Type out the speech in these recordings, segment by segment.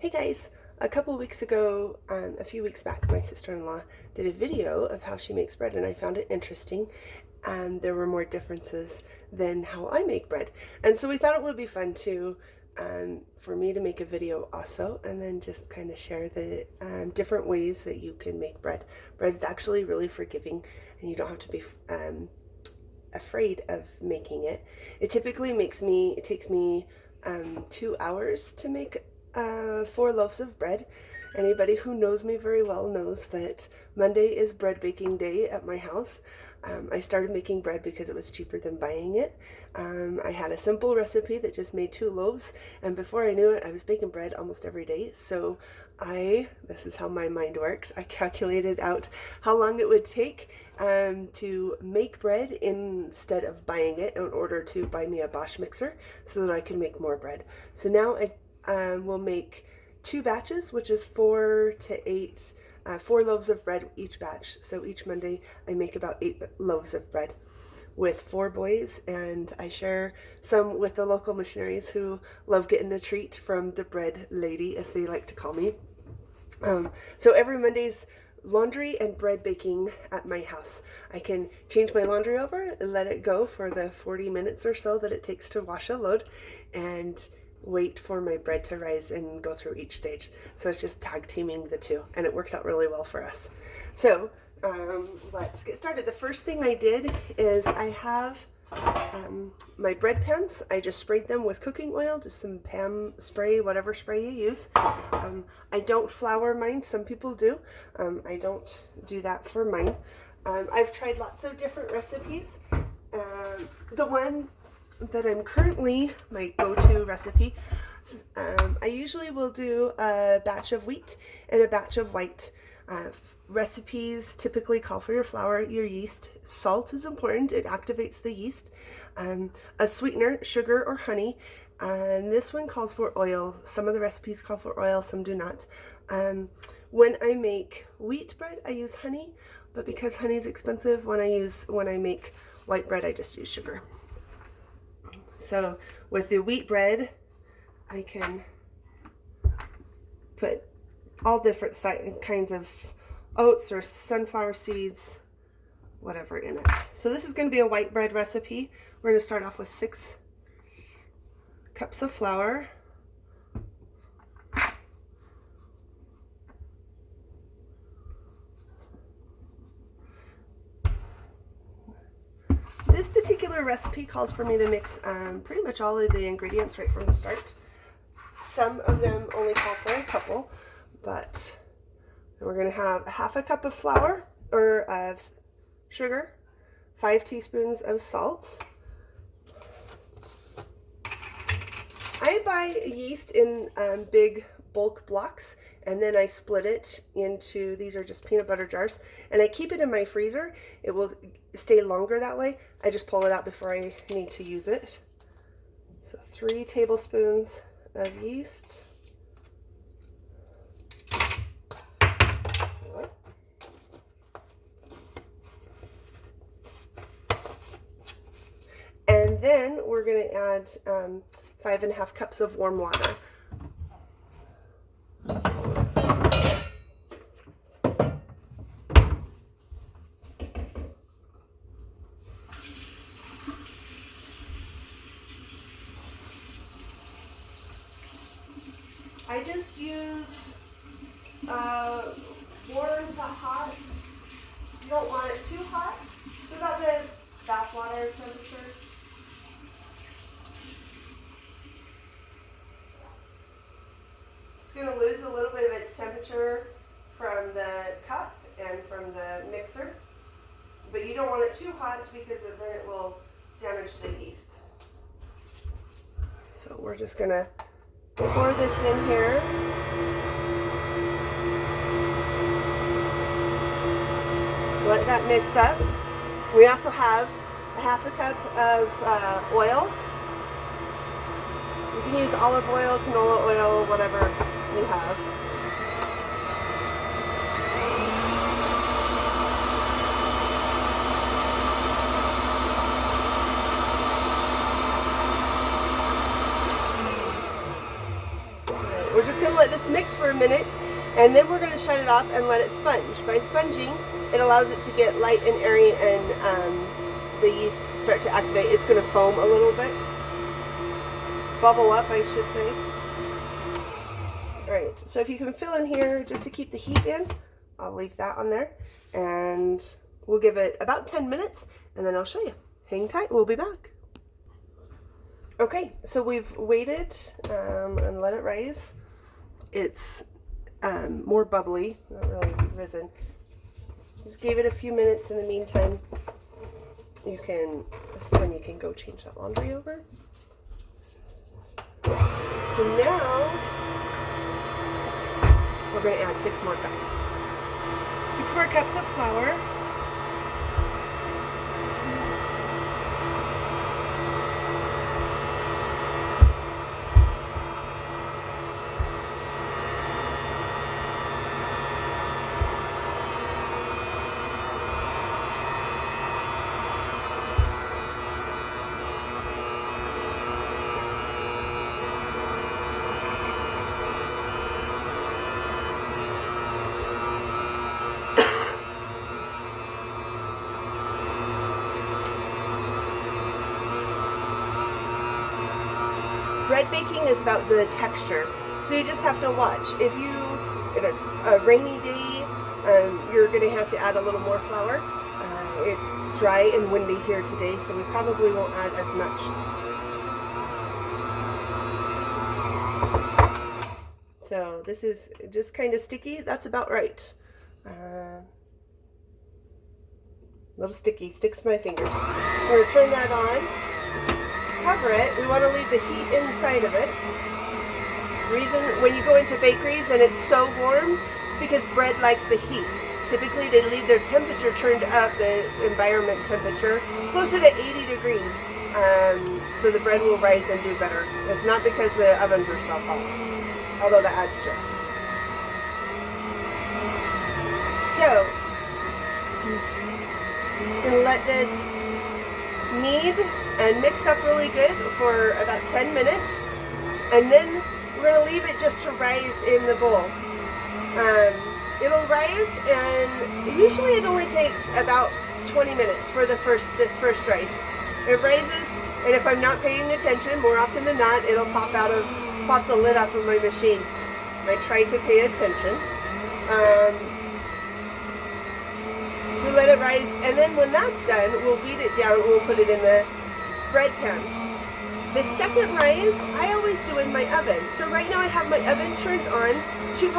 Hey guys, a couple weeks ago, a few weeks back, my sister-in-law did a video of how she makes bread and I found it interesting, and there were more differences than how I make bread. And so we thought it would be fun to, for me to make a video also, and then just kind of share the different ways that you can make bread. Bread is actually really forgiving and you don't have to be afraid of making it. It typically takes me 2 hours to make 4 loaves of bread. Anybody who knows me very well knows that Monday is bread baking day at my house. I started making bread because it was cheaper than buying it. I had a simple recipe that just made 2 loaves, and before I knew it, I was baking bread almost every day. So this is how my mind works, I calculated out how long it would take to make bread instead of buying it, in order to buy me a Bosch mixer so that I can make more bread. So now we'll make 2 batches, which is 4 to 8, 4 loaves of bread each batch. So each Monday I make about 8 loaves of bread with 4 boys, and I share some with the local missionaries who love getting a treat from the bread lady, as they like to call me. So every Monday's laundry and bread baking at my house. I can change my laundry over, let it go for the 40 minutes or so that it takes to wash a load, and wait for my bread to rise and go through each stage. So it's just tag teaming the two, and it works out really well for us. So let's get started. The first thing I did is I have my bread pans. I just sprayed them with cooking oil, just some pan spray, whatever spray you use. I don't flour mine. Some people do. I don't do that for mine. I've tried lots of different recipes. The one that I'm currently my go-to recipe, I usually will do a batch of wheat and a batch of white. Recipes typically call for your flour, your yeast. Salt is important, it activates the yeast. A sweetener, sugar or honey, and this one calls for oil. Some of the recipes call for oil, some do not. When I make wheat bread, I use honey, but because honey is expensive, when I make white bread, I just use sugar. So with the wheat bread, I can put all different kinds of oats or sunflower seeds, whatever in it. So this is going to be a white bread recipe. We're going to start off with 6 cups of flour. This particular recipe calls for me to mix pretty much all of the ingredients right from the start. Some of them only call for a couple, but we're going to have 1/2 cup of flour or of sugar, 5 teaspoons of salt. I buy yeast in big bulk blocks, and then I split it into, these are just peanut butter jars, and I keep it in my freezer. It will stay longer that way. I just pull it out before I need to use it. So 3 tablespoons of yeast. And then we're going to add 5½ cups of warm water. I just use warm to hot. You don't want it too hot. So about the bath water temperature. It's going to lose a little bit of its temperature from the cup and from the mixer, but you don't want it too hot because then it will damage the yeast. So we're just going to pour this in here. Let that mix up. We also have 1/2 cup of oil. You can use olive oil, canola oil, whatever you have. we're just going to let this mix for a minute, and then we're going to shut it off and let it sponge. By sponging, it allows it to get light and airy, and the yeast start to activate. It's going to foam a little bit. Bubble up, I should say. Alright, so if you can fill in here just to keep the heat in, I'll leave that on there. And we'll give it about 10 minutes, and then I'll show you. Hang tight, we'll be back. Okay, so we've waited and let it rise. It's more bubbly, not really risen. Just gave it a few minutes. In the meantime, this is when you can go change that laundry over. So now, we're going to add 6 more cups. 6 more cups of flour. Bread baking is about the texture, so you just have to watch. If it's a rainy day, you're going to have to add a little more flour. It's dry and windy here today, so we probably won't add as much. So this is just kind of sticky. That's about right. A little sticky, sticks to my fingers. We're going to turn that on. Cover it. We want to leave the heat inside of it. Reason when you go into bakeries and it's so warm, it's because bread likes the heat. Typically they leave their temperature turned up, the environment temperature, closer to 80 degrees. So the bread will rise and do better. It's not because the ovens are so hot, although that adds to it. So, and let this knead and mix up really good for about 10 minutes, and then we're going to leave it just to rise in the bowl. It'll rise, and usually it only takes about 20 minutes for this first rise. It rises, and if I'm not paying attention, more often than not, it'll pop the lid off of my machine. I try to pay attention. We let it rise, and then when that's done, we'll beat it down and we'll put it in the bread pans. The second rise, I always do in my oven. So right now I have my oven turned on, 200,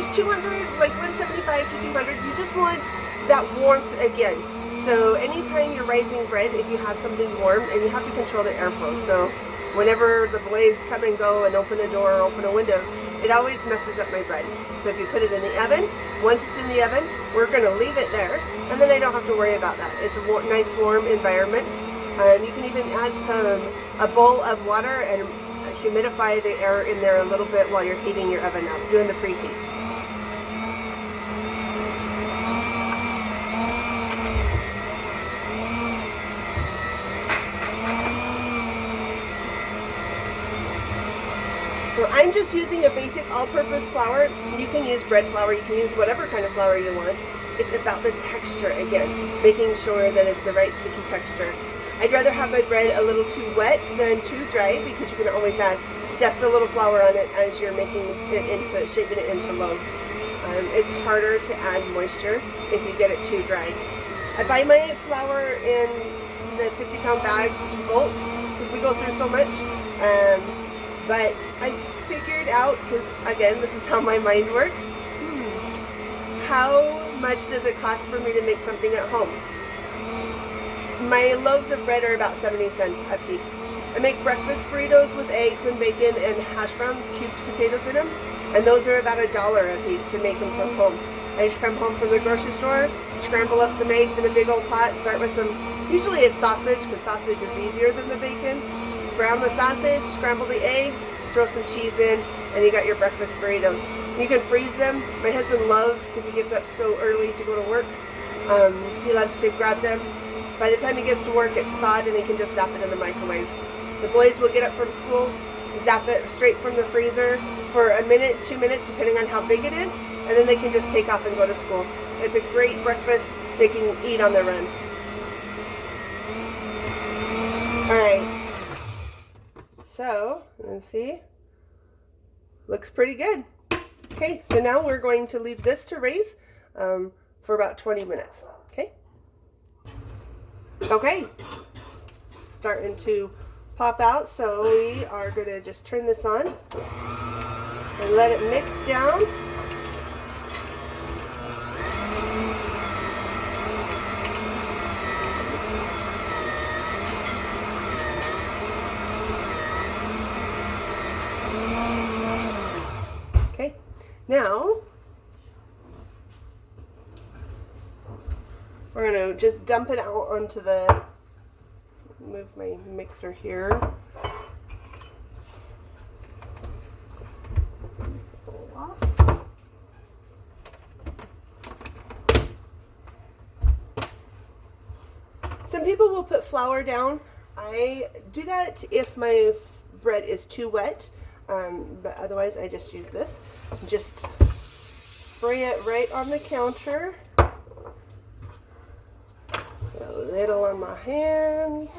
just 200, like 175 to 200. You just want that warmth again. So anytime you're rising bread, if you have something warm, and you have to control the airflow. So whenever the blaze come and go and open a door or open a window, it always messes up my bread. So if you put it in the oven, once it's in the oven, we're going to leave it there, and then I don't have to worry about that. It's a nice warm environment. You can even add a bowl of water and humidify the air in there a little bit while you're heating your oven up, doing the preheat. So I'm just using a basic all-purpose flour. You can use bread flour, you can use whatever kind of flour you want. It's about the texture again, making sure that it's the right sticky texture. I'd rather have my bread a little too wet than too dry, because you can always add just a little flour on it as you're making it shaping it into loaves. It's harder to add moisture if you get it too dry. I buy my flour in the 50-pound bags bulk because we go through so much. But I figured out, because again, this is how my mind works, how much does it cost for me to make something at home? My loaves of bread are about 70 cents a piece. I make breakfast burritos with eggs and bacon and hash browns, cubed potatoes in them, and those are about $1 a piece to make them from home. I just come home from the grocery store, scramble up some eggs in a big old pot, start with some, usually it's sausage, because sausage is easier than the bacon. Brown the sausage, scramble the eggs, throw some cheese in, and you got your breakfast burritos. You can freeze them. My husband loves, because he gets up so early to go to work, he loves to grab them. By the time he gets to work, it's thawed, and he can just zap it in the microwave. The boys will get up from school, zap it straight from the freezer for a minute, 2 minutes, depending on how big it is, and then they can just take off and go to school. It's a great breakfast they can eat on the run. Alright, so let's see, looks pretty good. Okay, so now we're going to leave this to raise for about 20 minutes. Okay, starting to pop out, so we are going to just turn this on and let it mix down. Okay, now we're going to just dump it out onto the, move my mixer here. Some people will put flour down. I do that if my bread is too wet, but otherwise I just use this. Just spray it right on the counter. A little on my hands.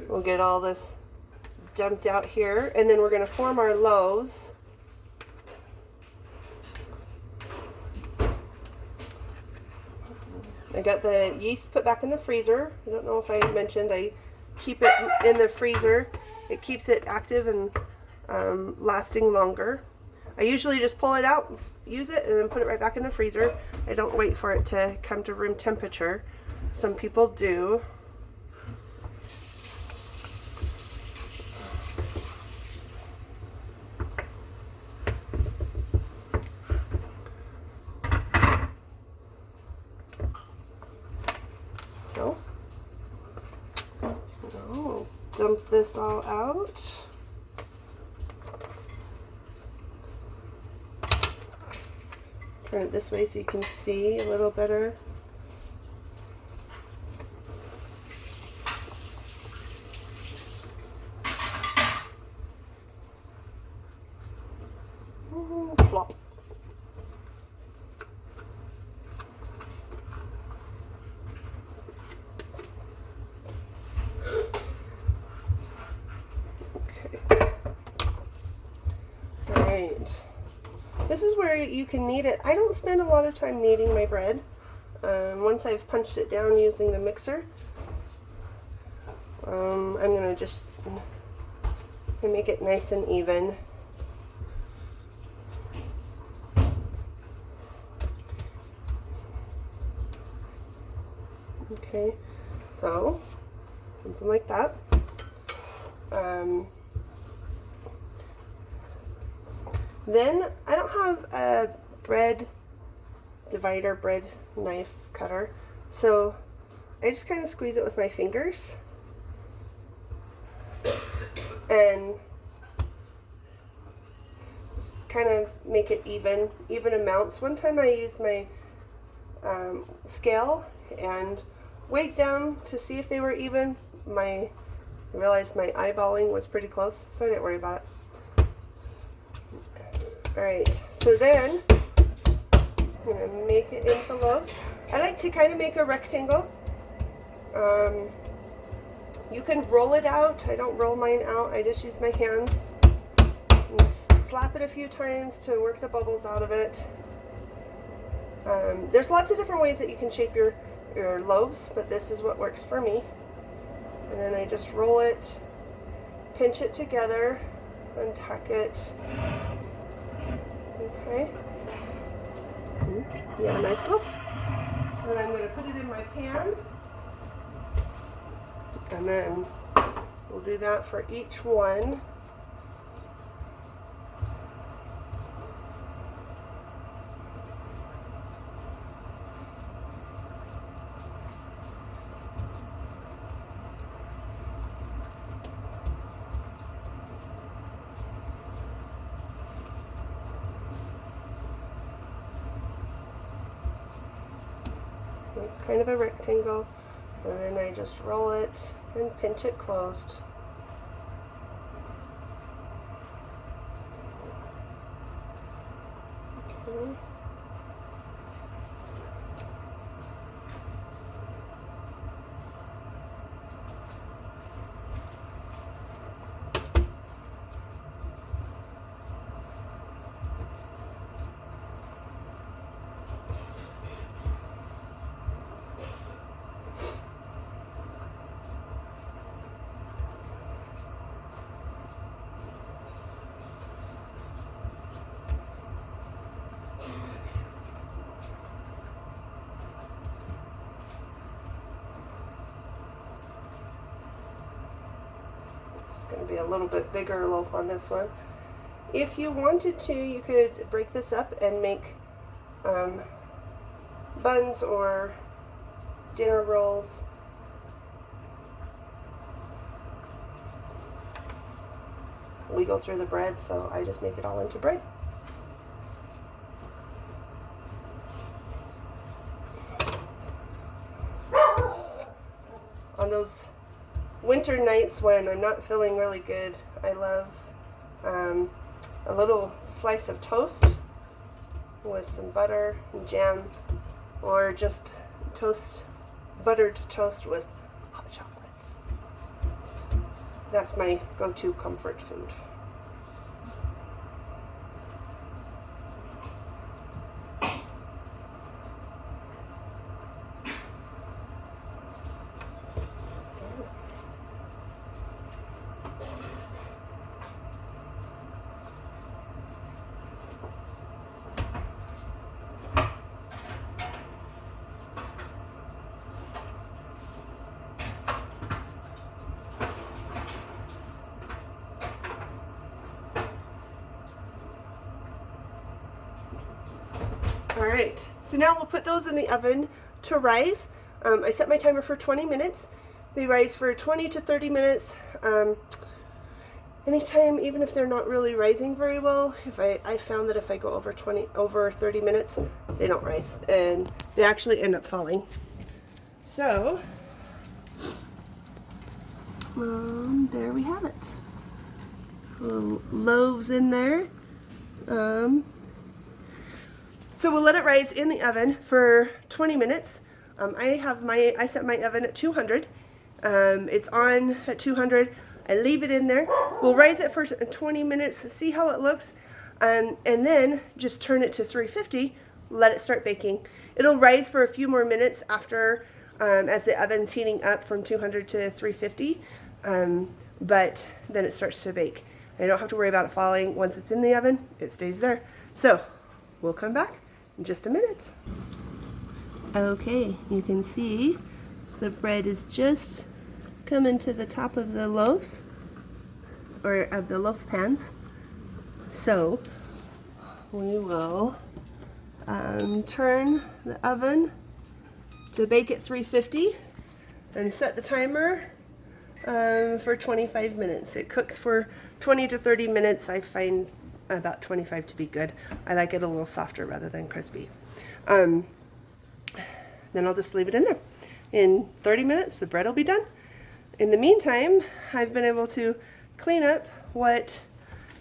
We'll get all this dumped out here, and then we're going to form our loaves. I got the yeast put back in the freezer. I don't know if I mentioned, I keep it in the freezer. It keeps it active and lasting longer. I usually just pull it out, use it, and then put it right back in the freezer. I don't wait for it to come to room temperature. Some people do. Dump this all out. Turn it this way so you can see a little better. Plop. This is where you can knead it. I don't spend a lot of time kneading my bread. Once I've punched it down using the mixer, I'm going to just make it nice and even. Okay, so something like that. Then I don't have a bread divider, bread knife cutter, so I just kind of squeeze it with my fingers and just kind of make it even amounts. One time I used my scale and weighed them to see if they were even. I realized my eyeballing was pretty close, so I didn't worry about it. Alright, so then I'm going to make it into loaves. I like to kind of make a rectangle. You can roll it out. I don't roll mine out. I just use my hands and slap it a few times to work the bubbles out of it. There's lots of different ways that you can shape your loaves, but this is what works for me. And then I just roll it, pinch it together, and tuck it. Okay. You have a nice loaf. And I'm going to put it in my pan. And then we'll do that for each one. it's kind of a rectangle, and then I just roll it and pinch it closed. Okay. Going to be a little bit bigger loaf on this one. If you wanted to, you could break this up and make buns or dinner rolls. We go through the bread, so I just make it all into bread. On those winter nights when I'm not feeling really good, I love a little slice of toast with some butter and jam, or just buttered toast with hot chocolate. That's my go-to comfort food. Alright, so now we'll put those in the oven to rise. I set my timer for 20 minutes. They rise for 20 to 30 minutes. Anytime, even if they're not really rising very well, I found that if I go over 30 minutes, they don't rise, and they actually end up falling. So, there we have it. Little loaves in there. So we'll let it rise in the oven for 20 minutes. I set my oven at 200. It's on at 200. I leave it in there. We'll rise it for 20 minutes, see how it looks, and then just turn it to 350, let it start baking. It'll rise for a few more minutes after, as the oven's heating up from 200 to 350, but then it starts to bake. I don't have to worry about it falling. Once it's in the oven, it stays there. So we'll come back in just a minute. Okay, you can see the bread is just coming to the top of the loaves, or of the loaf pans. So we will turn the oven to bake at 350 and set the timer for 25 minutes. It cooks for 20 to 30 minutes. I find about 25 to be good. I like it a little softer rather than crispy. Then I'll just leave it in there. In 30 minutes, the bread will be done. In the meantime, I've been able to clean up what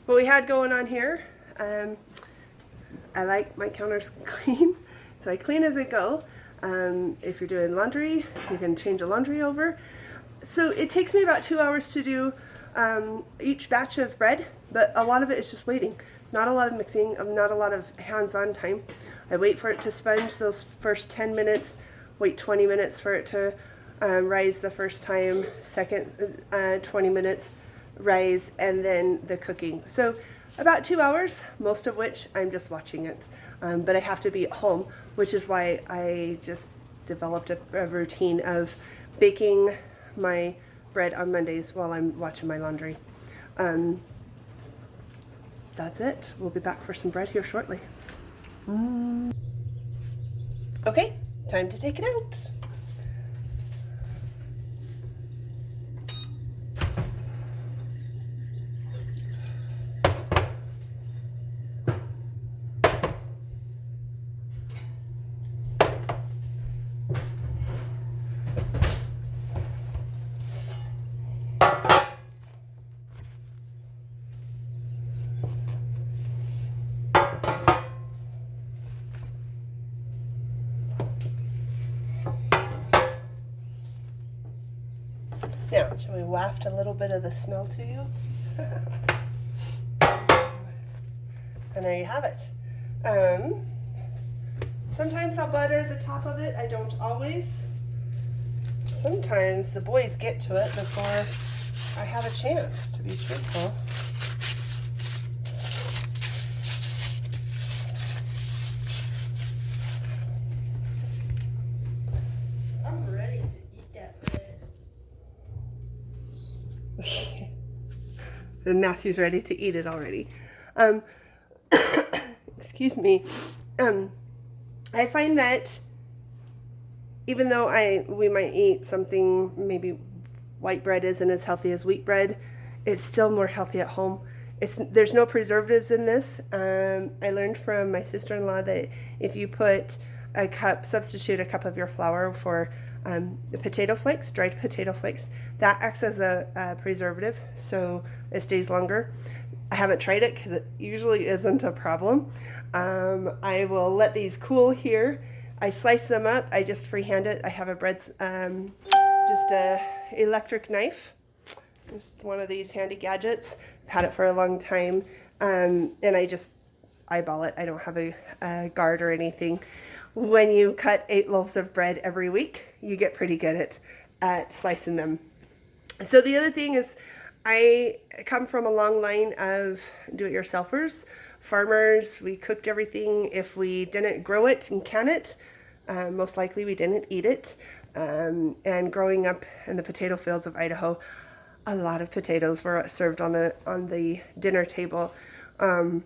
we had going on here. I like my counters clean, so I clean as I go. If you're doing laundry, you can change the laundry over. So it takes me about 2 hours to do each batch of bread, but a lot of it is just waiting. Not a lot of mixing, not a lot of hands-on time. I wait for it to sponge those first 10 minutes, wait 20 minutes for it to rise the first time, second 20 minutes rise, and then the cooking. So about 2 hours, most of which I'm just watching it. But I have to be at home, which is why I just developed a routine of baking my bread on Mondays while I'm watching my laundry. That's it. We'll be back for some bread here shortly. Okay, time to take it out. Now, shall we waft a little bit of the smell to you? And there you have it. Sometimes I'll butter the top of it. I don't always. Sometimes the boys get to it before I have a chance, to be truthful. I'm ready to eat that bread. And Matthew's ready to eat it already. Excuse me. I find that even though we might eat something, maybe white bread isn't as healthy as wheat bread, it's still more healthy at home. There's no preservatives in this. I learned from my sister-in-law that if you substitute a cup of your flour for the potato flakes, dried potato flakes, that acts as a preservative, so it stays longer. I haven't tried it because it usually isn't a problem. I will let these cool here. I slice them up. I just freehand it. I have just a electric knife, just one of these handy gadgets. I've had it for a long time, and I just eyeball it. I don't have a guard or anything. When you cut 8 loaves of bread every week, you get pretty good at slicing them. So the other thing is, I come from a long line of do-it-yourselfers. Farmers, we cooked everything. If we didn't grow it and can it, most likely we didn't eat it. And growing up in the potato fields of Idaho, a lot of potatoes were served on the dinner table. I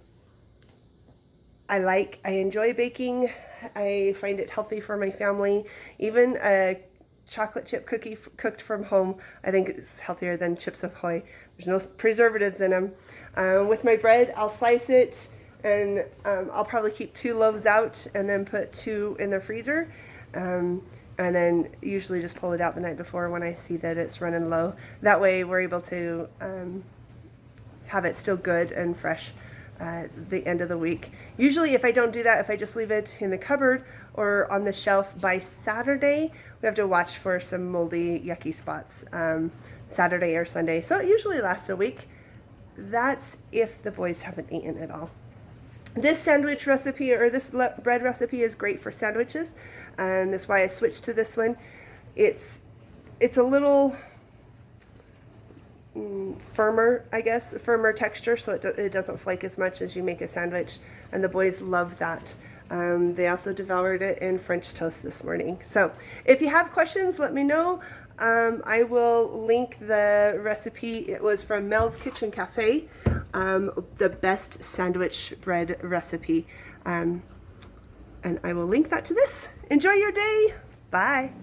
enjoy baking. I find it healthy for my family. Even a chocolate chip cookie cooked from home, I think is healthier than Chips Ahoy. There's no preservatives in them. With my bread, I'll slice it, and I'll probably keep 2 loaves out and then put 2 in the freezer. And then usually just pull it out the night before when I see that it's running low. That way we're able to have it still good and fresh at the end of the week. Usually if I don't do that, if I just leave it in the cupboard or on the shelf, by Saturday, we have to watch for some moldy, yucky spots, Saturday or Sunday. So it usually lasts a week. That's if the boys haven't eaten it all. This sandwich recipe, or this bread recipe, is great for sandwiches, and that's why I switched to this one. It's a little firmer, I guess, firmer texture, so it doesn't flake as much as you make a sandwich, and the boys love that. They also devoured it in French toast this morning. So if you have questions, let me know. I will link the recipe. It was from Mel's Kitchen Cafe, the best sandwich bread recipe. And I will link that to this. Enjoy your day. Bye.